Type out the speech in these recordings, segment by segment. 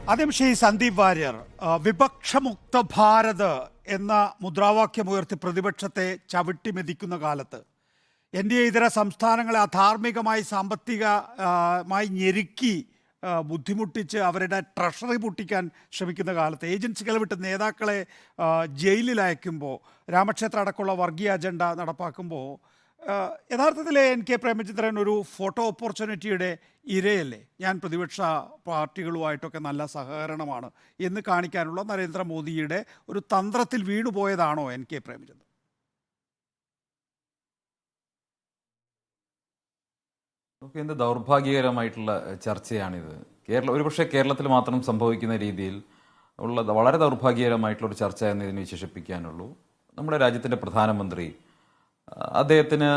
ആദ്യം ശ്രീ സന്ദീപ് വാര്യർ, വിപക്ഷമുക്ത ഭാരത് എന്ന മുദ്രാവാക്യമുയർത്തി പ്രതിപക്ഷത്തെ ചവിട്ടിമെതിക്കുന്ന കാലത്ത് എൻഡിഎ ഇതര സംസ്ഥാനങ്ങളെ അധാർമികമായി സാമ്പത്തികമായി ഞെരുക്കി ബുദ്ധിമുട്ടിച്ച് അവരുടെ ട്രഷറി പൊട്ടിക്കാൻ ശ്രമിക്കുന്ന കാലത്ത് ഏജൻസികൾ വിട്ട് നേതാക്കളെ ജയിലിലയക്കുമ്പോൾ രാമക്ഷേത്ര അടക്കമുള്ള വർഗീയ അജണ്ട നടപ്പാക്കുമ്പോൾ യഥാർത്ഥത്തിൽ കെ പ്രേമചന്ദ്രൻ ഒരു ഫോട്ടോ ഓപ്പർച്യൂണിറ്റിയുടെ ഇരയല്ലേ? ഞാൻ പ്രതിപക്ഷ പാർട്ടികളുമായിട്ടൊക്കെ നല്ല സഹകരണമാണ് എന്ന് കാണിക്കാനുള്ള നരേന്ദ്രമോദിയുടെ ഒരു തന്ത്രത്തിൽ വീണുപോയതാണോ കെ പ്രേമചന്ദ്രൻ? എന്ത് ദൗർഭാഗ്യകരമായിട്ടുള്ള ചർച്ചയാണിത്. ഒരുപക്ഷെ കേരളത്തിൽ മാത്രം സംഭവിക്കുന്ന രീതിയിൽ ഉള്ള വളരെ ദൗർഭാഗ്യകരമായിട്ടുള്ള ഒരു ചർച്ച എന്ന് ഇതിനെ വിശേഷിപ്പിക്കാനുള്ളൂ. നമ്മുടെ രാജ്യത്തിൻ്റെ പ്രധാനമന്ത്രി അദ്ദേഹത്തിന്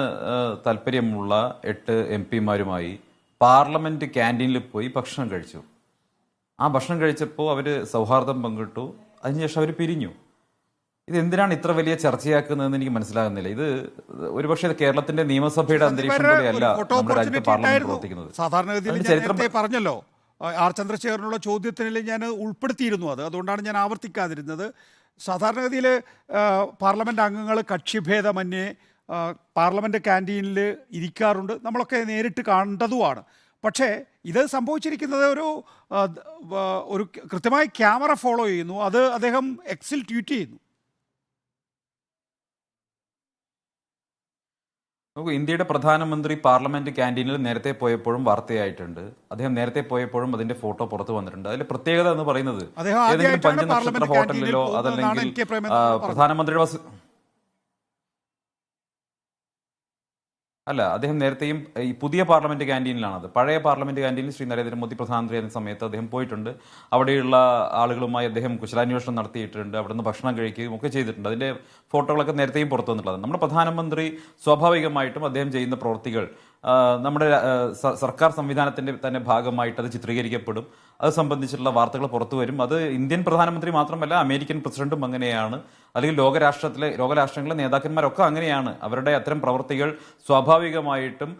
താല്പര്യമുള്ള 8 MP-മാരുമായി പാർലമെൻറ്റ് ക്യാൻറ്റീനിൽ പോയി ഭക്ഷണം കഴിച്ചു. ആ ഭക്ഷണം കഴിച്ചപ്പോൾ അവർ സൗഹാർദ്ദം പങ്കിട്ടു. അതിനുശേഷം അവർ പിരിഞ്ഞു. ഇതെന്തിനാണ് ഇത്ര വലിയ ചർച്ചയാക്കുന്നതെന്ന് എനിക്ക് മനസ്സിലാകുന്നില്ല. ഇത് ഒരുപക്ഷെ കേരളത്തിന്റെ നിയമസഭയുടെ അന്തരീക്ഷം പോലെയല്ല നമ്മുടെ രാജ്യത്തെ പാർലമെന്റ് പ്രവർത്തിക്കുന്നത്. സാധാരണഗതിയിൽ പറഞ്ഞല്ലോ, ആർ ചന്ദ്രശേഖരനുള്ള ചോദ്യത്തിൽ ഞാൻ ഉൾപ്പെടുത്തിയിരുന്നു. അതുകൊണ്ടാണ് ഞാൻ ആവർത്തിക്കാതിരുന്നത്. സാധാരണഗതിയിൽ പാർലമെന്റ് അംഗങ്ങൾ കക്ഷിഭേദമന്യേ പാർലമെന്റ് ക്യാൻറ്റീനിൽ ഇരിക്കാറുണ്ട്. നമ്മളൊക്കെ നേരിട്ട് കണ്ടതുമാണ്. പക്ഷേ ഇത് സംഭവിച്ചിരിക്കുന്നത് ഒരു കൃത്യമായി ക്യാമറ ഫോളോ ചെയ്യുന്നു. അത് അദ്ദേഹം എക്സിൽ ട്വീറ്റ് ചെയ്യുന്നു. നോക്കൂ, ഇന്ത്യയുടെ പ്രധാനമന്ത്രി പാർലമെന്റ് ക്യാൻറ്റീനിൽ നേരത്തെ പോയപ്പോഴും വാർത്തയായിട്ടുണ്ട്. അദ്ദേഹം നേരത്തെ പോയപ്പോഴും അതിന്റെ ഫോട്ടോ പുറത്തു വന്നിട്ടുണ്ട്. അതിലെ പ്രത്യേകത എന്ന് പറയുന്നത് ഏതെങ്കിലും പഞ്ചനക്ഷത്ര ഹോട്ടലിലോ അതല്ലെങ്കിൽ പ്രധാനമന്ത്രിയുടെ അല്ല, അദ്ദേഹം നേരത്തെയും ഈ പുതിയ പാർലമെന്റ് ക്യാൻറ്റീനിലാണത്. പഴയ പാർലമെന്റ് ക്യാൻറ്റീനിൽ ശ്രീ നരേന്ദ്രമോദി പ്രധാനമന്ത്രി ആയിരുന്ന സമയത്ത് അദ്ദേഹം പോയിട്ടുണ്ട്. അവിടെയുള്ള ആളുകളുമായി അദ്ദേഹം കുശലാന്വേഷണം നടത്തിയിട്ടുണ്ട്. അവിടെ നിന്ന് ഭക്ഷണം കഴിക്കുകയും ഒക്കെ ചെയ്തിട്ടുണ്ട്. അതിന്റെ ഫോട്ടോകളൊക്കെ നേരത്തെയും പുറത്തു വന്നിട്ടുള്ളത്. നമ്മുടെ പ്രധാനമന്ത്രി സ്വാഭാവികമായിട്ടും അദ്ദേഹം ചെയ്യുന്ന പ്രവൃത്തികൾ നമ്മുടെ സർക്കാർ സംവിധാനത്തിന്റെ തന്നെ ഭാഗമായിട്ട് അത് ചിത്രീകരിക്കപ്പെടും. അത് സംബന്ധിച്ചിട്ടുള്ള വാർത്തകൾ പുറത്തു വരും. അത് ഇന്ത്യൻ പ്രധാനമന്ത്രി മാത്രമല്ല, അമേരിക്കൻ പ്രസിഡന്റും അങ്ങനെയാണ്, അല്ലെങ്കിൽ ലോകരാഷ്ട്രങ്ങളിലെ നേതാക്കന്മാരൊക്കെ അങ്ങനെയാണ്. അവരുടെ അത്തരം പ്രവൃത്തികൾ സ്വാഭാവികമായിട്ടും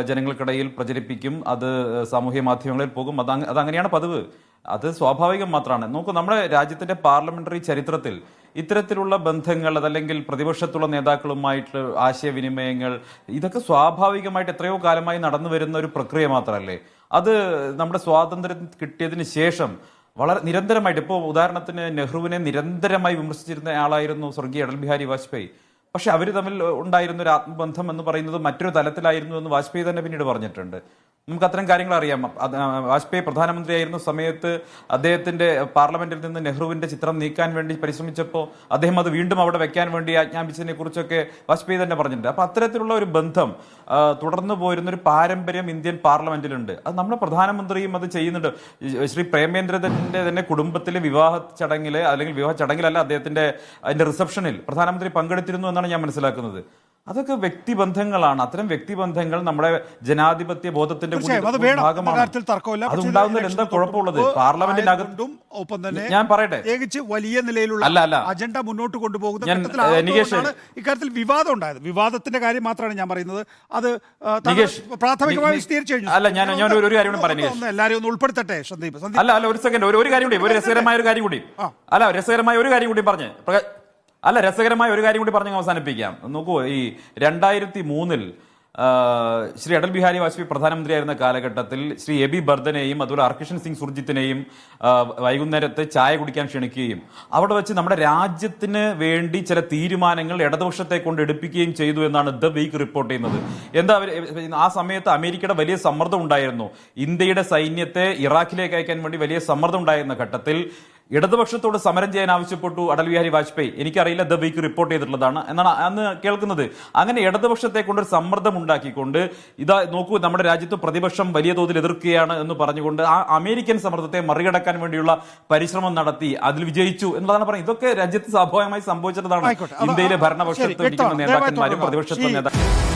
ജനങ്ങൾക്കിടയിൽ പ്രചരിപ്പിക്കും. അത് സാമൂഹ്യ മാധ്യമങ്ങളിൽ പോകും. അതങ്ങനെയാണ് പതിവ്. അത് സ്വാഭാവികം മാത്രമാണ്. നോക്കൂ, നമ്മുടെ രാജ്യത്തിന്റെ പാർലമെന്ററി ചരിത്രത്തിൽ ഇത്തരത്തിലുള്ള ബന്ധങ്ങൾ, അതല്ലെങ്കിൽ പ്രതിപക്ഷത്തുള്ള നേതാക്കളുമായിട്ട് ആശയവിനിമയങ്ങൾ, ഇതൊക്കെ സ്വാഭാവികമായിട്ട് എത്രയോ കാലമായി നടന്നു വരുന്ന ഒരു പ്രക്രിയ മാത്രമല്ലേ? അത് നമ്മുടെ സ്വാതന്ത്ര്യം കിട്ടിയതിന് ശേഷം വളരെ നിരന്തരമായിട്ട്, ഇപ്പോൾ ഉദാഹരണത്തിന് നെഹ്റുവിനെ നിരന്തരമായി വിമർശിച്ചിരുന്ന ആളായിരുന്നു സ്വർഗീയ അടൽ ബിഹാരി വാജ്പേയി. പക്ഷെ അവർ തമ്മിൽ ഉണ്ടായിരുന്ന ഒരു ആത്മബന്ധം എന്ന് പറയുന്നത് മറ്റൊരു തലത്തിലായിരുന്നു എന്ന് വാജ്പേയി തന്നെ പിന്നീട് പറഞ്ഞിട്ടുണ്ട്. നമുക്ക് അത്തരം കാര്യങ്ങൾ അറിയാം. വാജ്പേയി പ്രധാനമന്ത്രിയായിരുന്ന സമയത്ത് അദ്ദേഹത്തിന്റെ പാർലമെന്റിൽ നിന്ന് നെഹ്റുവിന്റെ ചിത്രം നീക്കാൻ വേണ്ടി പരിശ്രമിച്ചപ്പോൾ അദ്ദേഹം അത് വീണ്ടും അവിടെ വെക്കാൻ വേണ്ടി ആജ്ഞാപിച്ചതിനെ കുറിച്ചൊക്കെ വാജ്പേയി തന്നെ പറഞ്ഞിട്ടുണ്ട്. അപ്പൊ അത്തരത്തിലുള്ള ഒരു ബന്ധം തുടർന്നു പോരുന്ന ഒരു പാരമ്പര്യം ഇന്ത്യൻ പാർലമെന്റിലുണ്ട്. അത് നമ്മുടെ പ്രധാനമന്ത്രിയും അത് ചെയ്യുന്നുണ്ട്. ശ്രീ പ്രേമേന്ദ്രന്റെ തന്നെ കുടുംബത്തിലെ വിവാഹ ചടങ്ങില്, അല്ലെങ്കിൽ വിവാഹ ചടങ്ങിലല്ല, അദ്ദേഹത്തിന്റെ അതിന്റെ റിസപ്ഷനിൽ പ്രധാനമന്ത്രി പങ്കെടുത്തിരുന്നു എന്നാണ് ഞാൻ മനസ്സിലാക്കുന്നത്. അതൊക്കെ വ്യക്തിബന്ധങ്ങളാണ്. അത്തരം വ്യക്തിബന്ധങ്ങൾ നമ്മുടെ ജനാധിപത്യ ബോധത്തിന്റെ ഭാഗമാണ്. അതുണ്ടാകുന്നതിൽ എന്താ കുഴപ്പമുള്ളത്? പാർലമെന്റിനകത്തും ഞാൻ പറയട്ടെ, വലിയ നിലയിലുള്ള അജണ്ട മുന്നോട്ട് കൊണ്ടുപോകുന്ന ഇക്കാര്യത്തിൽ വിവാദം ഉണ്ടായത്. വിവാദത്തിന്റെ കാര്യം മാത്രമാണ് ഞാൻ പറയുന്നത്. അത് പ്രാഥമികമായി വിശദീകരിച്ചു കഴിഞ്ഞു. അല്ല, ഞാൻ ഒരു കാര്യം കൂടി പറഞ്ഞു. എല്ലാവരും ഒന്ന് ഉൾപ്പെടുത്തട്ടെ സന്ദീപ്. അല്ല, ഒരു സെക്കൻഡ്, ഒരു കാര്യം കൂടി, ഒരു രസകരമായ ഒരു കാര്യം കൂടി. അല്ല, രസകരമായ ഒരു കാര്യം കൂടി പറഞ്ഞ് അവസാനിപ്പിക്കാം. നോക്കൂ, ഈ 2003 ശ്രീ അടൽ ബിഹാരി വാജ്പേയി പ്രധാനമന്ത്രിയായിരുന്ന കാലഘട്ടത്തിൽ ശ്രീ എബി ബർദനെയും അതുപോലെ ഹർകിഷൻ സിംഗ് സുർജിത്തിനെയും വൈകുന്നേരത്തെ ചായ കുടിക്കാൻ ക്ഷണിക്കുകയും അവിടെ വെച്ച് നമ്മുടെ രാജ്യത്തിന് വേണ്ടി ചില തീരുമാനങ്ങൾ ഇടതുപക്ഷത്തെ കൊണ്ട് എടുപ്പിക്കുകയും ചെയ്തു എന്നാണ് ദ വീക്ക് റിപ്പോർട്ട് ചെയ്യുന്നത്. എന്താ, ആ സമയത്ത് അമേരിക്കയുടെ വലിയ സമ്മർദ്ദം ഉണ്ടായിരുന്നു. ഇന്ത്യയുടെ സൈന്യത്തെ ഇറാഖിലേക്ക് അയക്കാൻ വേണ്ടി വലിയ സമ്മർദ്ദം ഉണ്ടായിരുന്ന ഘട്ടത്തിൽ ഇടതുപക്ഷത്തോട് സമരം ചെയ്യാൻ ആവശ്യപ്പെട്ടു അടൽ ബിഹാരി വാജ്പേയി. എനിക്കറിയില്ല, ദ വീക്ക് റിപ്പോർട്ട് ചെയ്തിട്ടുള്ളതാണ് എന്നാണ് അന്ന് കേൾക്കുന്നത്. അങ്ങനെ ഇടതുപക്ഷത്തെ കൊണ്ടൊരു സമ്മർദ്ദം ഉണ്ടാക്കിക്കൊണ്ട് ഇതാ നോക്കൂ, നമ്മുടെ രാജ്യത്ത് പ്രതിപക്ഷം വലിയ തോതിൽ എതിർക്കുകയാണ് എന്ന് പറഞ്ഞുകൊണ്ട് ആ അമേരിക്കൻ സമ്മർദ്ദത്തെ മറികടക്കാൻ വേണ്ടിയുള്ള പരിശ്രമം നടത്തി, അതിൽ വിജയിച്ചു എന്നതാണ് പറയുന്നത്. ഇതൊക്കെ രാജ്യത്ത് സ്വാഭാവികമായി സംഭവിച്ചിട്ടുള്ളതാണ്. ഇന്ത്യയിലെ ഭരണപക്ഷത്ത് ഇരിക്കുന്ന നേതാക്കന്മാരും പ്രതിപക്ഷത്തെ നേതാക്കളും